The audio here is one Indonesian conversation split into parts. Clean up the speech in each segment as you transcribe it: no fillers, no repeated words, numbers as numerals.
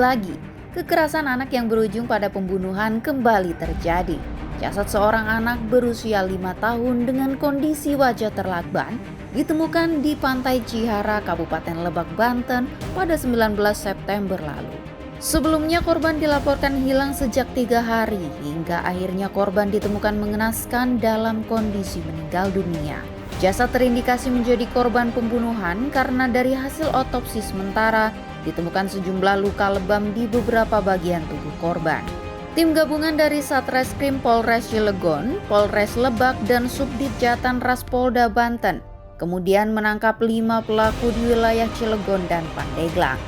lagi, kekerasan anak yang berujung pada pembunuhan kembali terjadi. Jasad seorang anak berusia 5 tahun dengan kondisi wajah terlakban ditemukan di Pantai Cihara, Kabupaten Lebak, Banten pada 19 September lalu. Sebelumnya korban dilaporkan hilang sejak 3 hari hingga akhirnya korban ditemukan mengenaskan dalam kondisi meninggal dunia. Jasad terindikasi menjadi korban pembunuhan karena dari hasil otopsi sementara ditemukan sejumlah luka lebam di beberapa bagian tubuh korban. Tim gabungan dari Satreskrim Polres Cilegon, Polres Lebak, dan Subdit Jatan Ras Polda Banten kemudian menangkap 5 pelaku di wilayah Cilegon dan Pandeglang.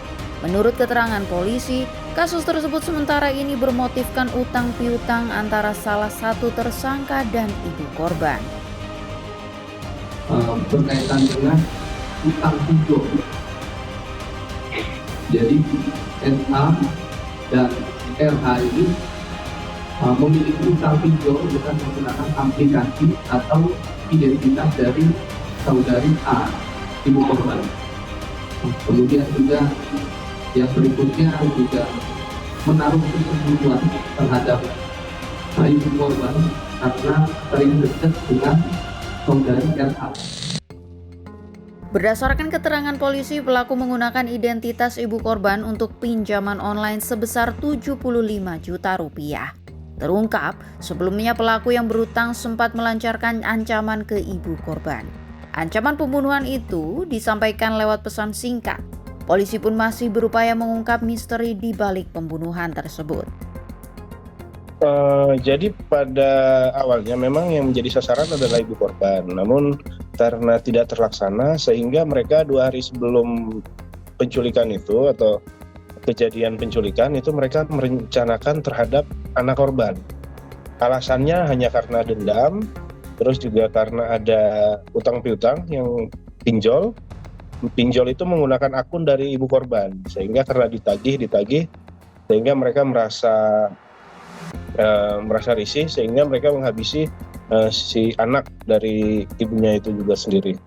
Menurut keterangan polisi, kasus tersebut sementara ini bermotifkan utang piutang antara salah satu tersangka dan ibu korban. Berkaitan dengan utang pinjol. Jadi NA dan RH ini memiliki utang pinjol dengan menggunakan aplikasi atau identitas dari saudari A, ibu korban. Kemudian juga yang berikutnya juga menaruh kesembuhan terhadap ibu korban karena sering dekat dengan saudari RH. Berdasarkan keterangan polisi, pelaku menggunakan identitas ibu korban untuk pinjaman online sebesar 75 juta rupiah. Terungkap, sebelumnya pelaku yang berutang sempat melancarkan ancaman ke ibu korban. Ancaman pembunuhan itu disampaikan lewat pesan singkat. Polisi pun masih berupaya mengungkap misteri di balik pembunuhan tersebut. Jadi pada awalnya memang yang menjadi sasaran adalah ibu korban. Namun karena tidak terlaksana sehingga mereka 2 hari sebelum penculikan itu atau kejadian penculikan itu mereka merencanakan terhadap anak korban. Alasannya hanya karena dendam, terus juga karena ada utang piutang yang pinjol. Pinjol itu menggunakan akun dari ibu korban sehingga karena ditagih sehingga mereka merasa risih sehingga mereka menghabisi si anak dari ibunya itu juga sendiri.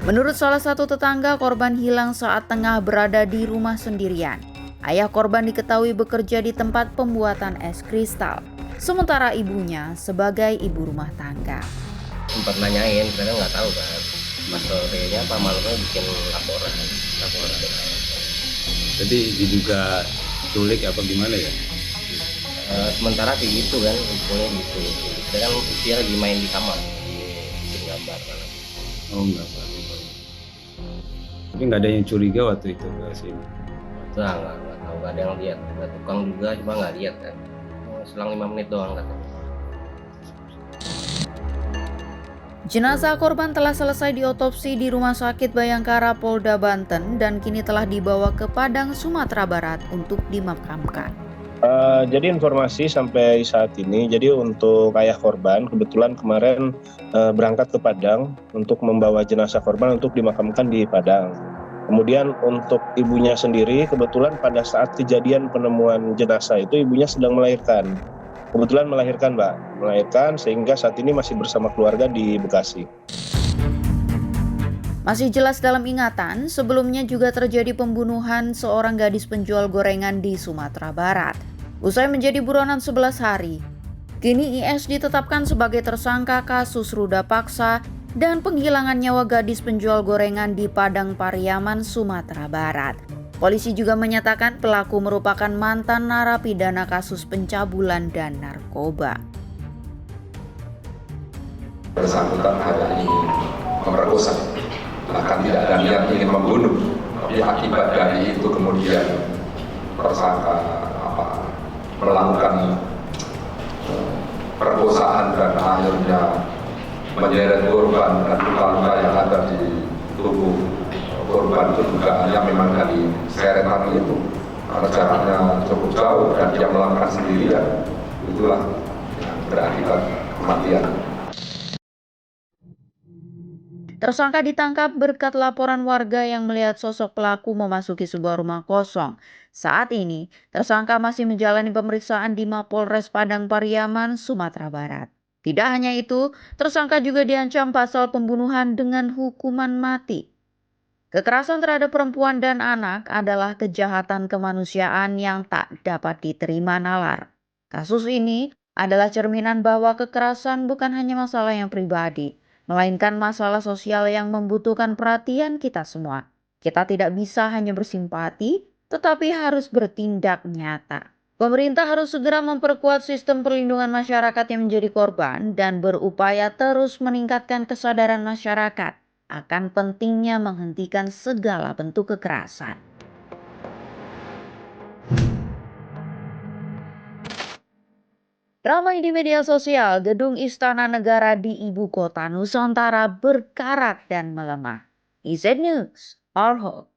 Menurut salah satu tetangga, korban hilang saat tengah berada di rumah sendirian. Ayah korban diketahui bekerja di tempat pembuatan es kristal, sementara ibunya sebagai ibu rumah tangga. Sempat nanyain, karena nggak tahu kan. Pas sorenya apa malamnya bikin laporan. Jadi diduga culik apa gimana ya? Sementara kayak gitu kan, infonya gitu. Kita kan dia lagi main di kamar, bikin gambar kan. Oh enggak Pak. Tapi nggak ada yang curiga waktu itu ke sini? Nggak tahu, nggak ada yang lihat. Nggak tukang juga, cuma nggak lihat kan. Selang 5 menit doang katanya. Jenazah korban telah selesai diotopsi di Rumah Sakit Bayangkara Polda Banten dan kini telah dibawa ke Padang, Sumatera Barat untuk dimakamkan. Jadi informasi sampai saat ini, jadi untuk ayah korban kebetulan kemarin berangkat ke Padang untuk membawa jenazah korban untuk dimakamkan di Padang. Kemudian untuk ibunya sendiri kebetulan pada saat kejadian penemuan jenazah itu ibunya sedang melahirkan. Kebetulan melahirkan sehingga saat ini masih bersama keluarga di Bekasi. Masih jelas dalam ingatan, sebelumnya juga terjadi pembunuhan seorang gadis penjual gorengan di Sumatera Barat. Usai menjadi buronan 11 hari, kini IS ditetapkan sebagai tersangka kasus ruda paksa dan penghilangan nyawa gadis penjual gorengan di Padang Pariaman, Sumatera Barat. Polisi juga menyatakan pelaku merupakan mantan narapidana kasus pencabulan dan narkoba. Bersangkutan hanya ingin memerkosa, bahkan tidak ada niat ingin membunuh. Tapi akibat dari itu kemudian tersangka melakukan perkosaan dan akhirnya menyeret korban dan luka-luka yang ada di tubuh korban itu dugaannya memang dari seretan itu karena jaraknya cukup jauh dan dia melakukan sendirian, itulah yang berakibat kematian. Tersangka ditangkap berkat laporan warga yang melihat sosok pelaku memasuki sebuah rumah kosong. Saat ini, tersangka masih menjalani pemeriksaan di Mapolres Padang Pariaman, Sumatera Barat. Tidak hanya itu, tersangka juga diancam pasal pembunuhan dengan hukuman mati. Kekerasan terhadap perempuan dan anak adalah kejahatan kemanusiaan yang tak dapat diterima nalar. Kasus ini adalah cerminan bahwa kekerasan bukan hanya masalah yang pribadi, melainkan masalah sosial yang membutuhkan perhatian kita semua. Kita tidak bisa hanya bersimpati, tetapi harus bertindak nyata. Pemerintah harus segera memperkuat sistem perlindungan masyarakat yang menjadi korban dan berupaya terus meningkatkan kesadaran masyarakat akan pentingnya menghentikan segala bentuk kekerasan. Ramai di media sosial, gedung Istana Negara di Ibu Kota Nusantara berkarat dan melemah. IZ News, our hope.